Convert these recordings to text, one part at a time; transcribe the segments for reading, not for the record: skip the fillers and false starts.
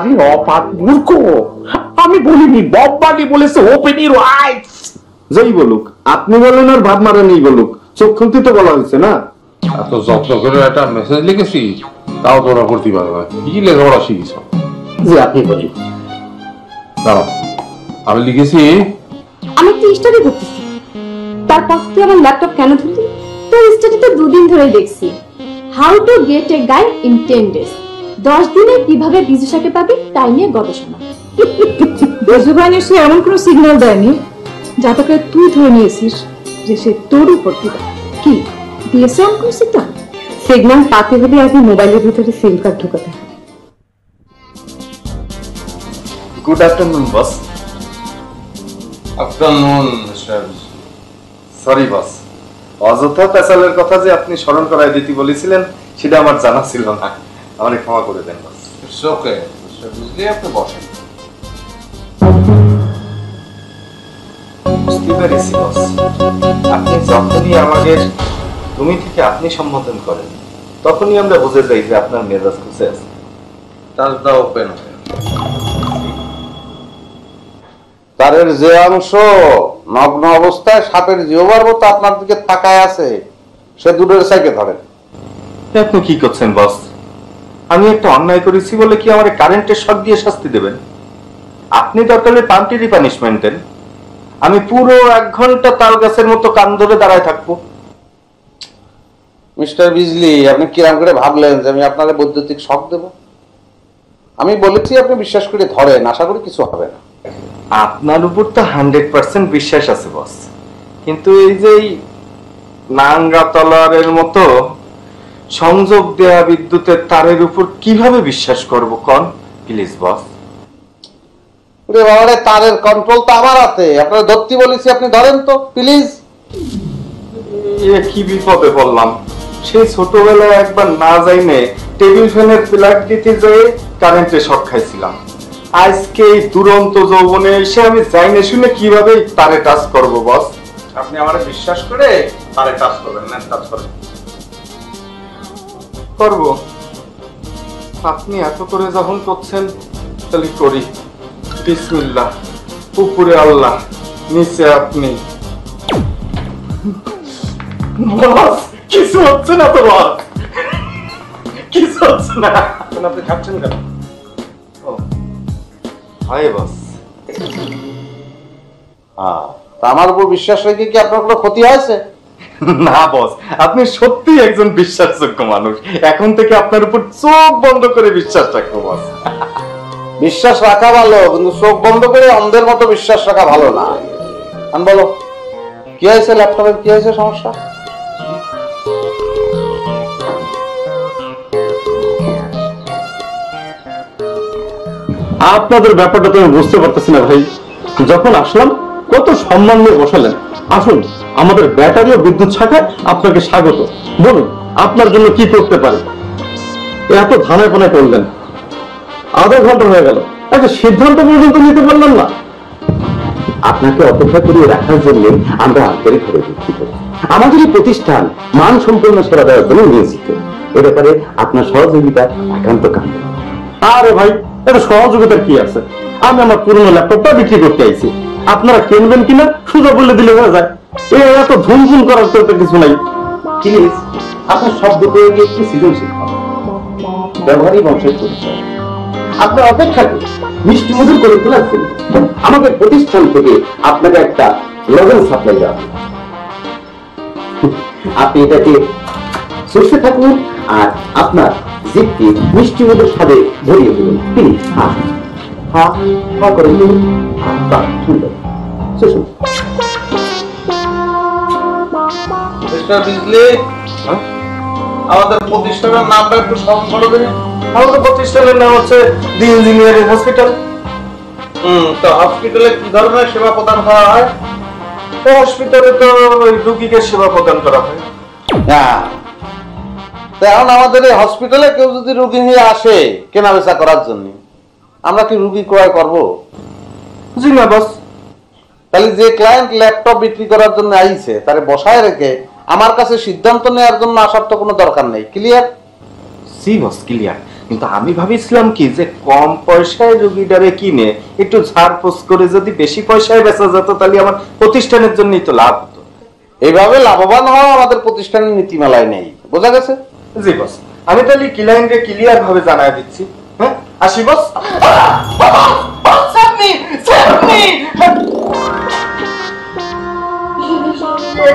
আরে অপাত মূর্খ, আমি বলিনি, বব মার্লি বলেছে ওপেন ইউর আইস। যাই বলুক, আপনি বলেন আর ভাব মারানি বলুক, চোখ খুলতে তো বলা হয়েছে না। এত যত্ন করে একটা মেসেজ লিখেছি, তাও তোরা করতে পারবে কি লেখাপড়া শিখিস? জি আপনি বলি। দাঁড়াও, আমি লিখেছি। আমি একটা স্টাডি করতেছি, তারপর তুই আমার ল্যাপটপ কেন ধরলি? তোর স্টাডিতে 2 দিন ধরে দেখছি। How to get A guy in 10 days. 10 দিনে কিভাবে বিজুসাকে পাবি তাই নিয়ে গবেষণা। বেজুবাইনের সে এমন কোনো সিগন্যাল দেয়নি যাতে করে তুই ধরে নিয়েছিস যে সে তোর উপর দিবে। কি দিয়েছে এমন কোনো সিগন্যাল? সিগন্যাল পাতে হলে আগে মোবাইলের ভিতরে সিম কার্ড ঢোকাতে হয়। Good afternoon boss. Afternoon mister. Sorry boss, অযথা পেশালের কথা যে আপনি স্মরণ করায় দিতে বলেছিলেন সেটা আমার জানা ছিল না, আমাকে ক্ষমা করে দেন বস। ইটস ওকে মিস্টার বিজলি, আপনি বসেন। বুঝতে পেরেছি বস, আপনি যখনই আমাদের তুমি থেকে আপনি সম্বোধন করেন তখনই আমরা বুঝে যাই যে আপনার মেজাজ খুশি আছে। টাচটা ওপেন হয়। তারের যে অংশ নগ্ন অবস্থায় সাপের জিহ্বার মতো আপনার দিকে তাকায় আছে, সে দূরের সাইকে ধরেন। আপনি কি করছেন বস? আমি একটা অন্যায় করেছি বলে কি আমার কারেন্টের শক দিয়ে শাস্তি দেবেন? আপনি দরকার হলে পাল্টিরই পানিশমেন্ট দেন, আমি পুরো 1 ঘন্টা তাল গাছের মতো কান ধরে দাঁড়ায় থাকবো। মিস্টার বিজলি, আপনি কিরাম করে ভাবলেন যে আমি আপনার বৈদ্যুতিক শক দেব? আমি বলেছি আপনি বিশ্বাস করে ধরেন, আশা করি কিছু হবে না। আপনার উপর তো 100% বিশ্বাস আছে বস, কিন্তু এই যে নাঙ্গা তলোয়ারের মতো সংযোগ দেয়া বিদ্যুতের তারের উপর কিভাবে বিশ্বাস করব কোন? প্লিজ বস। তারের কন্ট্রোল তো আমার হাতে, আপনারা ধরতে বলেছি, আপনি ধরেন তো প্লিজ। এ কি বিপদে পড়লাম! সেই ছোটবেলায় একবার না যাইনে টেবিল ফ্যানের প্লাগ দিতে যেয়ে কারেন্টে শক খাইছিলাম। আজকে এই দুরন্ত যৌবনে এসে আমি যাইনে শুনে কিভাবে তারে টাচ করব বস? আপনি আমারে বিশ্বাস করে তারে টাচ করবেন না? টাচ করেন। করব। আপনি এত করে যখন করছেন তাহলে করি। বিসমিল্লাহ। উপরে আল্লাহ, নিচে আপনি। বস, কিছু হচ্ছে না তো বস, কিছু হচ্ছে না। আপনি খাচ্ছেন কেন? ও হায় বস। আমার উপর বিশ্বাস রেখে কি আপনার কোনো ক্ষতি হয়েছে? না বস, আপনি সত্যি একজন বিশ্বাসযোগ্য মানুষ। এখন থেকে আপনার উপর চোখ বন্ধ করে বিশ্বাস রাখবো বস। বিশ্বাস রাখা ভালো, কিন্তু চোখ বন্ধ করে অন্ধের মতো বিশ্বাস রাখা ভালো না। আমি বলো, কি হয়েছে ল্যাপটপের, কি হয়েছে সমস্যা? আপনাদের ব্যাপারটা তো আমি বুঝতে পারতেছি না ভাই। যখন আসলাম কত সম্মান নিয়ে বসালেন। আসুন, আমাদের ব্যাটারি ও বিদ্যুৎ শাখায় আপনাকে স্বাগত। বলুন আপনার জন্য কি করতে পারে? এত ধানায় পানায় করলেন, আধা ঘন্টা হয়ে গেল, একটা সিদ্ধান্ত পর্যন্ত নিতে পারলাম না। আপনাকে অপেক্ষা করিয়ে রাখার জন্য আমরা আন্তরিকভাবে দুঃখিত। আমাদের এই প্রতিষ্ঠান মান সম্পন্ন সেবা দেওয়ার জন্য নিয়োজিত। এ ব্যাপারে আপনার সহযোগিতা একান্ত কাম্য। আরে ভাই, এটা সহযোগিতার কি আছে? আমি আমার পুরনো ল্যাপটপটা বিক্রি করতে আইছি, আপনারা কিনবেন কিনা সোজা বলে দিলে হয়ে যায়। এত ধুমঝুম করার তো কিছু নাই। প্লিজ আপনার শব্দ প্রয়োগে একটু সৃজনশীল হবে, ব্যবহারই বংশের পরিচয়। আপনার অপেক্ষা করি মিষ্টি মধুর করে তোলার জন্য আমাদের প্রতিষ্ঠান থেকে আপনাকে একটা লজেন্স সাপ্লাই দেওয়া হবে। আপনি এটাকে সুস্থ থাকুন আর আপনার জিপটি মিষ্টি মধুর স্বাদে ভরিয়ে দেবেন। প্লিজ হা হা হা করে দিন। সুন্দর সুন্দর। মিস্টার বিজলি, আমাদের প্রতিষ্ঠানের নামটা একটু স্মরণ করে দেবেন। আমাদের প্রতিষ্ঠানের নাম হচ্ছে দি ইঞ্জিনিয়ারিং হসপিটাল। তো হসপিটালে কি ধরনের সেবা প্রদান করা হয়? হসপিটালে তো রোগীকে সেবা প্রদান করা হয়। হ্যাঁ, এখন আমাদের এই হসপিটালে কেউ যদি রোগী নিয়ে আসে কেনা বেচা করার জন্য, আমরা কি রোগী ক্রয় করব? জি না বস। তাহলে যে ক্লায়েন্ট ল্যাপটপ বিক্রি করার জন্য আইছে তারে বসায় রেখে আমার কাছে সিদ্ধান্ত নেওয়ার জন্য আসার তো কোনো দরকার নেই। ক্লিয়ার? জি বস, ক্লিয়ার। কিন্তু আমি ভাবিছিলাম কি যে কম পয়সায় রোগীটারে কিনে একটু ঝাড়পোছ করে যদি বেশি পয়সায় বেচা যেত তাহলে আমার প্রতিষ্ঠানের জন্যই তো লাভ হতো। এইভাবে লাভবান হওয়া আমাদের প্রতিষ্ঠানের নীতিমালায় নেই, বোঝা গেছে? জি বস, আমি তাহলে ক্লায়েন্টকে ক্লিয়ার ভাবে জানায় দিচ্ছি। হ্যাঁ, আসি বস।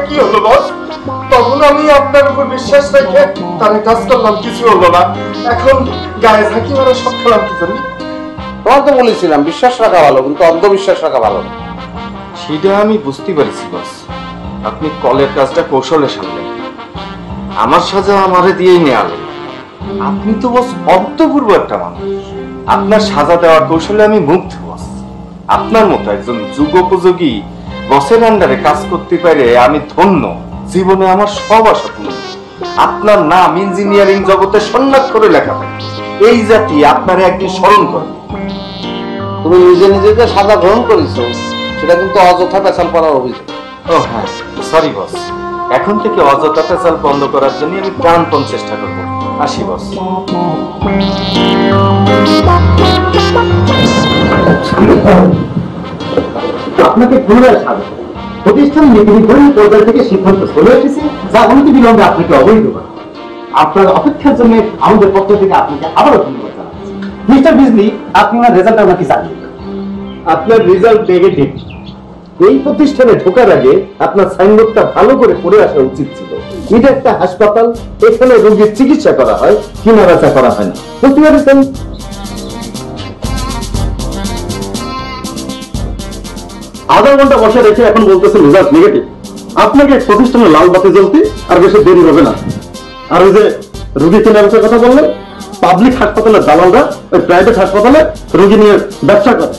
কি হলো বস? তখন আমি আপনার উপর বিশ্বাস রেখে আমি কাজ করলাম, কিছু হলো না। এখন গায়ে ঝাঁকি মারা সব খেলাম কি জন্য? তোমার তো বলেছিলাম বিশ্বাস রাখা ভালো, কিন্তু অন্ধবিশ্বাস রাখা ভালো না। সেটা আমি বুঝতে পারছি বস। আপনি কলের কাজটা কৌশলে সামলেন, আমার সাজা আমারে দিয়েই নেয়ালেন। আপনি তো বস অর্থপূর্ব একটা মানুষ, আপনার সাজা দেওয়ার কৌশলে আমি মুগ্ধ বস। আপনার মতো একজন যুগোপযোগী বসের আন্ডারে কাজ করতে পারে আমি ধন্য। জীবনে আমার সব আশা পূর্ণ। আপনার নাম ইঞ্জিনিয়ারিং জগতে স্বর্ণাক্ষরে লেখা থাকে। এই জাতি আপনার একদিন স্মরণ করবে। তুমি নিজে নিজে যে সাজা গ্রহণ করেছো সেটা কিন্তু অযথা পেছাল পড়ার অভিযোগ। ও হ্যাঁ, সরি বস। এখন থেকে অযথা পেছাল বন্ধ করার জন্য আমি প্রাণপণ চেষ্টা করব। আসি বস। আপনাকে পুনরায় স্বাগত। প্রতিষ্ঠান নীতিনির্ধারণ পর্যায় থেকে সিদ্ধান্ত চলে এসেছে, যা অনতি বিলম্বে আপনাকে অবহিত করা। আপনার অপেক্ষার জন্য আমাদের পক্ষ থেকে আপনাকে আবারও ধন্যবাদ জানাচ্ছি। মিস্টার বিজলি, আপনি ওনার রেজাল্ট আমাকে জানিয়ে দিন। আপনার রেজাল্ট নেগেটিভ। এই প্রতিষ্ঠানে ঢোকার আগে আপনার সাইনবোর্ডটা ভালো করে পড়ে আসা উচিত ছিল। এটা একটা হাসপাতাল, এখানে রোগীর চিকিৎসা করা হয়, কিনা বেচা করা হয় না। বুঝতে পারছেন? আধা ঘন্টা বসে রেখে এখন বলতেছেন রেজাল্ট নেগেটিভ। আপনাকে প্রতিষ্ঠানে লাল বাতি জ্বলতে আর বেশি দেরি হবে না। আর ওই যে রোগী কেনার কথা বললেন, পাবলিক হাসপাতালের দালালরা ওই প্রাইভেট হাসপাতালে রোগী নিয়ে ব্যবসা করে।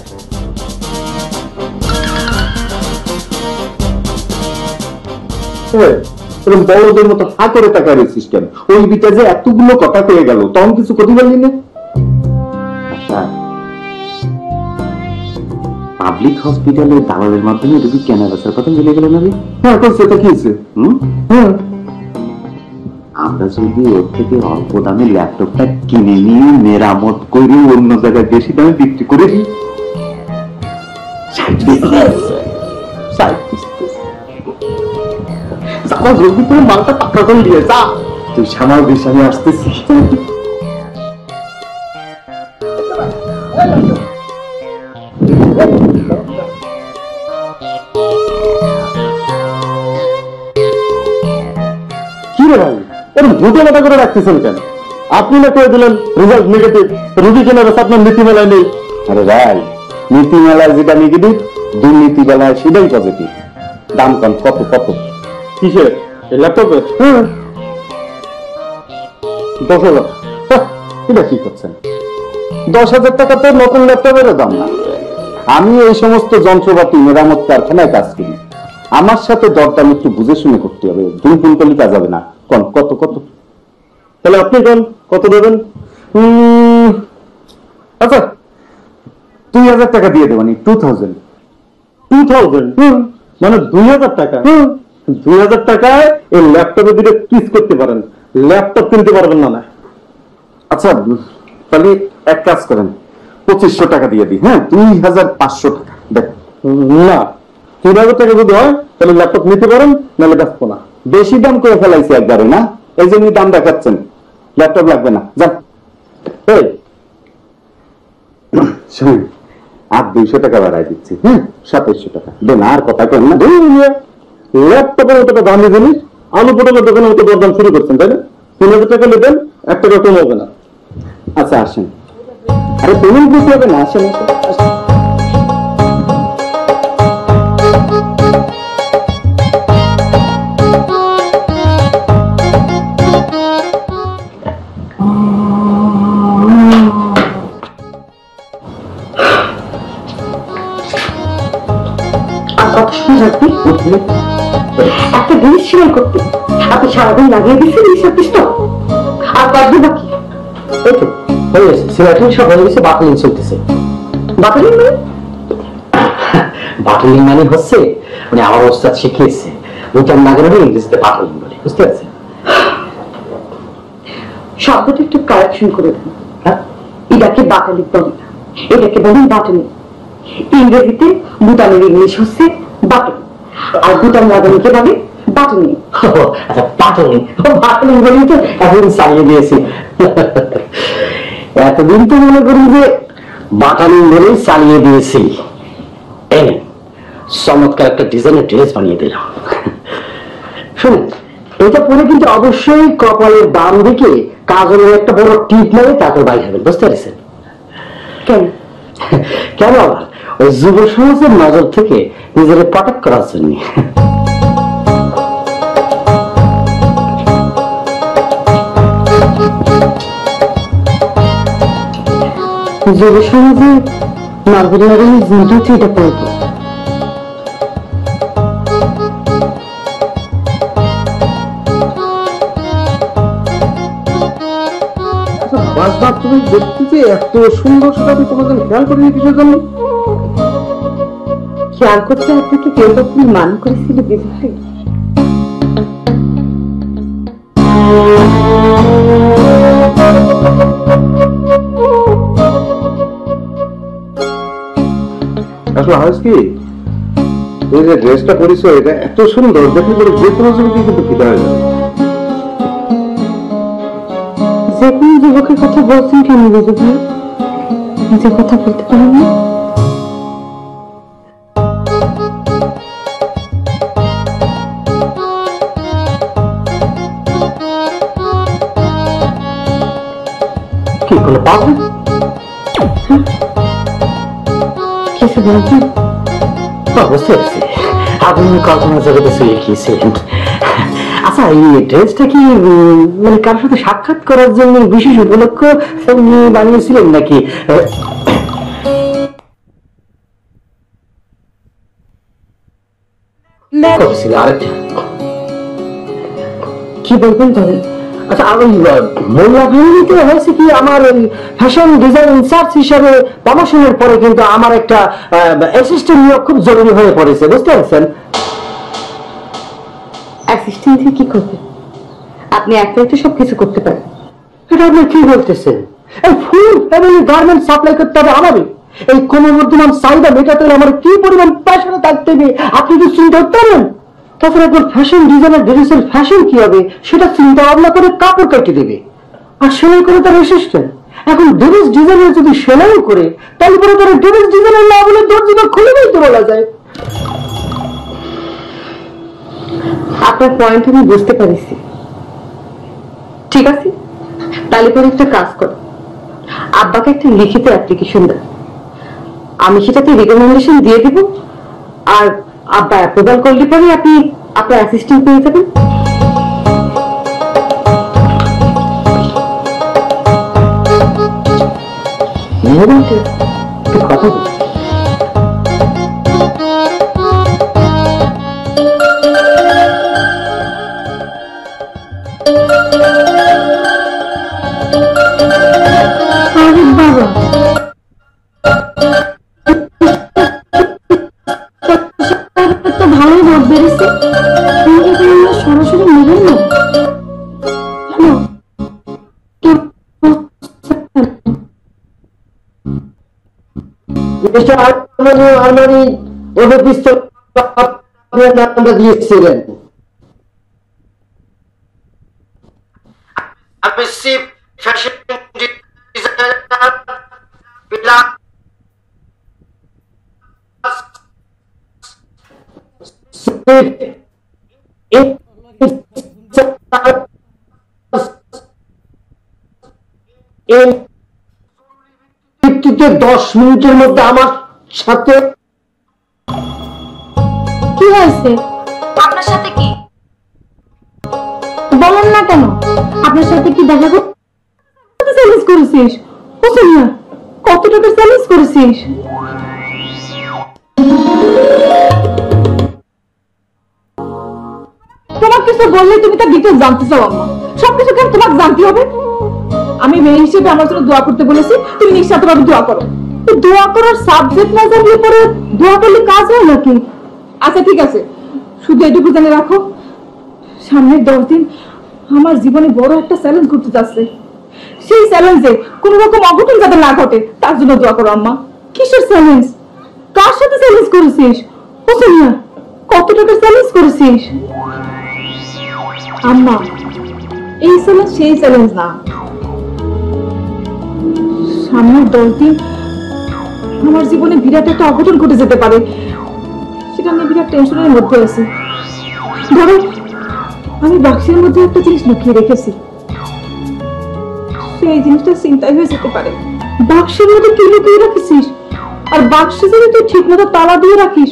এরকম বড়দের মতো হা করে টাকা রেছিস কেন? ওই বিটা যে এতগুলো কথা পেয়ে গেল, তখন কিছু করতে পারলি না? পাবলিক হসপিটালে দালালের মাধ্যমে রোগী কেনা বেচার কথা মিলে গেল না? হ্যাঁ, এখন সেটা কি হয়েছে? আমরা যদি ওর থেকে অল্প দামে ল্যাপটপটা কিনে নিয়ে মেরামত করে অন্য জায়গায় বেশি দামে বিক্রি করে দিই, রোগী করে মালটা পাকা করে দিয়ে যা। তুই সামাল দিস, আমি আসতেছি। কি রে ভাই, এরকম ভূতে মাথা করে রাখতেছেন কেন? আপনি না করে দিলেন রেজাল্ট নেগেটিভ, রোগী কেনার আপনার নীতিমেলায় নেই। আরে ভাই, নীতিমেলায় যেটা নেগেটিভ, দুর্নীতি বেলায় সেটাই পজিটিভ। দাম কম কত কত? কিসে? ল্যাপটপের? 10,000। এটা কি করছেন? 10,000 টাকা তো নতুন ল্যাপটপেরও দাম না। আমি এই সমস্ত যন্ত্রপাতি মেরামত কারখানায় কাজ করি, আমার সাথে দরদাম একটু বুঝে শুনে করতে হবে। দুই দিন করলে কাজ হবে না। কোন কত কত? তাহলে আপনি কোন কত দেবেন? আচ্ছা, 2,000 টাকা দিয়ে দেবেন। 2,000 মানে 2,000 টাকা? 2,000 টাকায় এই ল্যাপটপে দিলে কিস করতে পারেন, ল্যাপটপ কিনতে পারবেন না। আচ্ছা, তাহলে এক কাজ করেন, 2,500 টাকা দিয়ে দিই। হ্যাঁ, 2,500 টাকা দেখ। না, 3,000 টাকা যদি হয় তাহলে ল্যাপটপ নিতে পারেন, নাহলে বেচবো না। বেশি দাম করে ফেলাইছি একবারে না, এই জন্য দাম দেখাচ্ছেন। ল্যাপটপ লাগবে না, যান। শুনুন, আর 200 টাকা বাড়াই দিচ্ছি। হ্যাঁ, 2,700 টাকা দেন। আর কথা কেন না, ল্যাপটপের মতো দামি জিনিস আলু পটলের দোকানের মতো দরদাম শুরু করছেন, তাই না? 3,000 টাকা নেবেন, 1 টাকা কম হবে না। আচ্ছা আসেন। আরে পেমেন্ট দিতে হবে না, আসেন। একটা জিনিস সেলাই করতে আপনি সারাদিন লাগিয়ে দিচ্ছেন এইসব পিস্টল আর বাকি বাকি হয়ে গেছে। সিলেক্টিং সব হয়ে গেছে, বাটলিং চলতেছে। বাকি মানে বাটলিং মানে হচ্ছে মানে আমার ওস্তাদ শিখিয়েছে, ওইটা না করে ইংরেজিতে বাটলিং বলে, বুঝতে পারছেন? শব্দটা একটু কারেকশন করে দেন। এটাকে বাটালি বলে না, এটাকে বলেন বাটনি। ইংরেজিতে বুটামের ইংলিশ হচ্ছে বাটন, আর বুটাম লাগানোকে বলে বাটনি। আচ্ছা বাটনি, বাটনি বলেই তো এখন চালিয়ে দিয়েছি। এতদিন তো মনে করি যে বাটানি বলেই চালিয়ে দিয়েছি। এই নেন, চমৎকার একটা ডিজাইনের ড্রেস বানিয়ে দিলাম। শুনুন, এটা পরে কিন্তু অবশ্যই কপালের বাম দিকে কাজলের একটা বড় টিপ লাগে, তারপর বাইরে হবেন, বুঝতে পেরেছেন? কেন? কেন আবার? ওই যুব সমাজের নজর থেকে নিজেকে প্রটেক্ট করার জন্য। যুব সমাজে নাগরিক জিনিসটা এটা করবো। বাসবাদ তুমি দেখতে যে এত সুন্দর, সেটা আমি তোমাদের খেয়াল করিনি কিসের জন্য? খেয়াল করতে আপনাকে কেউ তখন মান করেছিল বিজু ভাই? আসলে হয় কি, এই যে ড্রেসটা পরিছ এটা এত সুন্দর, দেখে করে যে কোনো যুবকই কিন্তু ফিদা হয়ে যাবে। যে কোনো যুবকের কথা বলছেন কেন বিজু ভাই? যে কথা বলতে পারেন না? কি কোনো পাবেন? কিছু বলছেন? বুঝতে পারছি, আপনি কল্পনা জগতে শুয়ে গিয়েছিলেন। আচ্ছা, এই ড্রেসটা কি মানে কারোর সাথে সাক্ষাৎ করার জন্য বিশেষ উপলক্ষ বানিয়েছিলেন নাকি? কি বলবেন তবে? আচ্ছা, আমি মোল্লা ভাইকে হয়েছে কি, আমার ফ্যাশন ডিজাইন ইনচার্জ হিসেবে প্রমোশনের পরে কিন্তু আমার একটা অ্যাসিস্ট্যান্ট নিয়োগ খুব জরুরি হয়ে পড়েছে, বুঝতে পারছেন? অ্যাসিস্ট্যান্ট দিয়ে কি করবেন? আপনি একটাই তো সবকিছু করতে পারেন। এটা আপনি কি বলতেছেন? এই ফুল ফ্যামিলি গার্মেন্ট সাপ্লাই করতে হবে আমারই। এই ক্রমবর্ধমান চাহিদা মেটাতে হলে আমার কি পরিমাণ প্যাশনে থাকতে হবে আপনি কি চিন্তা করতে পারেন? তাছাড়া একবার ফ্যাশন ডিজাইনার ড্রেসের ফ্যাশন কি হবে সেটা চিন্তা ভাবনা করে কাপড় কেটে দেবে, আর সেলাই করে তার অ্যাসিস্ট্যান্ট। এখন ড্রেস ডিজাইনার যদি সেলাই করে, তাহলে পরে তারা ড্রেস ডিজাইনার না বলে দর্জিটা খুলে বলতে বলা যায়। আপনার পয়েন্ট আমি বুঝতে পারছি, ঠিক আছে। তাহলে পরে একটা কাজ করো, আব্বাকে একটা লিখিত অ্যাপ্লিকেশন দেন, আমি সেটাতে রিকমেন্ডেশন দিয়ে দিব, আর আব্বা অ্যাপ্রুভাল করলে পরে আপনি আপনার অ্যাসিস্ট্যান্ট পেয়ে যাবেন। কথা বল। আরে বাবা, তো ভালোই রোদ বেড়েছে, সরাসরি নেবেন না? আলমারি ওদের পিস্তল নামটা দিয়েছিলেন। আমি চিফ ফ্যাশন ডিজাইনার ভিত্তিতে 10 মিনিটের মধ্যে আমার সাথে। কি হয়েছে? আপনার সাথে কি বলেন না কেন? আপনার সাথে কি দেখা করতে চ্যালেঞ্জ করেছিস? বুঝুন না কত টাকা চ্যালেঞ্জ করেছিস? তোমার কিছু বললে তুমি তার ডিটেলস জানতে চাও আম্মা, সবকিছু কেন তোমাকে জানতে হবে? আমি মেয়ে হিসেবে আমার জন্য দোয়া করতে বলেছি, তুমি নিঃস্বার্থভাবে দোয়া করো। দোয়া করার সাবজেক্ট না জানলে পরে দোয়া করলে কাজ হয় নাকি? আচ্ছা ঠিক আছে, শুধু এটুকু জেনে রাখো, সামনের 10 দিন আমার জীবনে বড় একটা চ্যালেঞ্জ করতে যাচ্ছে। সেই চ্যালেঞ্জে কোন রকম অঘটন যাতে না ঘটে তার জন্য দোয়া করো আম্মা। কিসের চ্যালেঞ্জ? কার সাথে চ্যালেঞ্জ করেছিস? ও সোনিয়া, কত টাকার চ্যালেঞ্জ করেছিস? আম্মা, এই চ্যালেঞ্জ সেই চ্যালেঞ্জ না। সামনের 10 দিন আমার জীবনে বিরাট একটা অঘটন ঘটে যেতে পারে, সেটা আমি বিরাট টেনশনের মধ্যে আছি। ধরো, আমি বাক্সের মধ্যে একটা জিনিস লুকিয়ে রেখেছি, সেই জিনিসটা চিন্তায় হয়ে যেতে পারে। বাক্সের মধ্যে কি লুকিয়ে রাখিস? আর বাক্সে যদি তুই ঠিক মতো তালা দিয়ে রাখিস,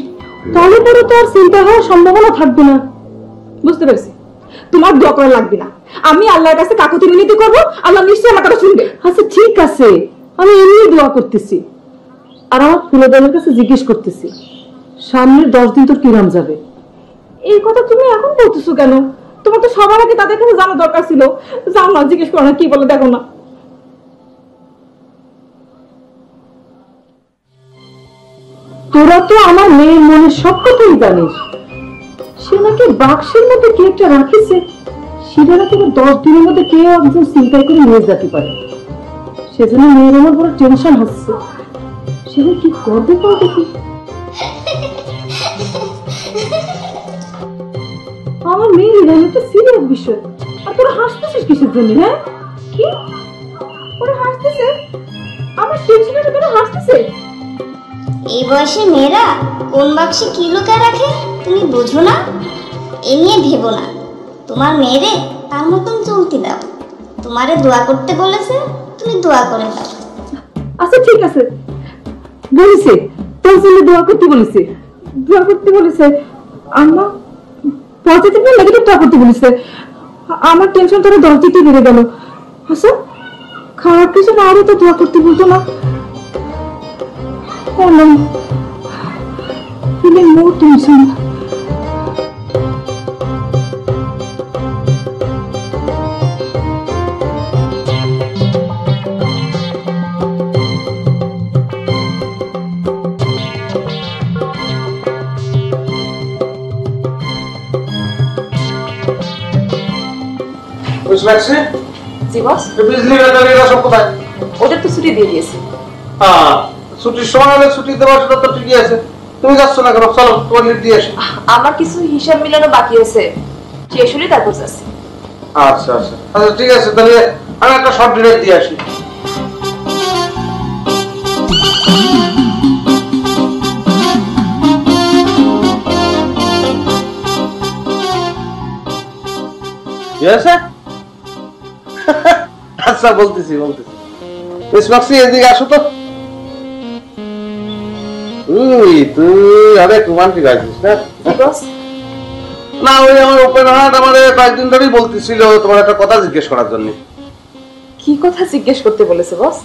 তাহলে পরে তো আর চিন্তা হওয়ার সম্ভাবনা থাকবে না। বুঝতে পেরেছি, তোমার দোয়া করা লাগবে না। আমি আল্লাহর কাছে কাকুতি মিনতি করবো, আল্লাহ নিশ্চয়ই আমার কথা শুনবে। আচ্ছা ঠিক আছে, আমি এমনি দোয়া করতেছি। আর আমার ফুলদানের কাছে জিজ্ঞেস করতেছি, সামনের 10 দিন তোর কিরাম যাবে? এই কথা তুমি এখন বলতেছো কেন? তোমার তো সবার আগে তাদের কাছে জানা দরকার ছিল। যাও না, জিজ্ঞেস করো না কি বলে, দেখো না। তোরা তো আমার মেয়ের মনের সব কথাই জানিস। সে নাকি বাক্সের মধ্যে কি একটা রাখিছে, সেটা নাকি 10 দিনের মধ্যে কেউ একজন চিন্তায় করে নিয়ে যেতে পারে। সেজন্য মেয়ের আমার বড় টেনশন হচ্ছে, সেটা কি করবে দেখি। আমার মেয়ের একটা সিরিয়াস বিষয়, আর তোরা হাসতেছিস কিসের জন্য? হ্যাঁ, কি ওরা হাসতেছে? আমার টেনশনের জন্য হাসতেছে? এই বয়সে মেয়েরা কোন বাক্সে কি লুকায় রাখে তুমি বোঝো না? এ নিয়ে ভেবো না, তোমার মেয়েরে তার মতন চলতে দাও। তোমারে দোয়া করতে বলেছে, তুমি দোয়া করে দাও। আচ্ছা ঠিক আছে, বলেছে তোর জন্য দোয়া করতে বলেছে। দোয়া করতে বলেছে আম্মা, পজিটিভ না নেগেটিভ দোয়া করতে বলেছে। আমার টেনশন তোরা 10 দিতে বেড়ে গেল। আচ্ছা, খারাপ কিছু না আরো তো দোয়া করতে বলতো না? করলাম, feeling more tension. জি বস, বিজলি ব্যাটারিরা সব কোথায়? ওদের তো ছুটি দিয়ে দিয়েছি। হ্যাঁ, ছুটির সময় হলে ছুটি দেওয়ার সেটা তো ঠিকই আছে। তুমি যাচ্ছ না কেন? চলো তোমার লিড দিয়ে আসি। আমার কিছু হিসাব মিলানো বাকি আছে, শেষ হলে তারপর যাচ্ছি। আচ্ছা আচ্ছা আচ্ছা ঠিক আছে, তাহলে আমি একটা শর্ট ডিলেট দিয়ে আসি। কি আছে? আচ্ছা বলতেছি। ইসমাক্সি এদিকে আসো তো। তুই অনেক রোমান্টিক আছিস না? না, ওই আমার ওপেন হার্ট আমার কয়েকদিন ধরেই বলতেছিল তোমার একটা কথা জিজ্ঞেস করার জন্য। কি কথা জিজ্ঞেস করতে বলেছে বস?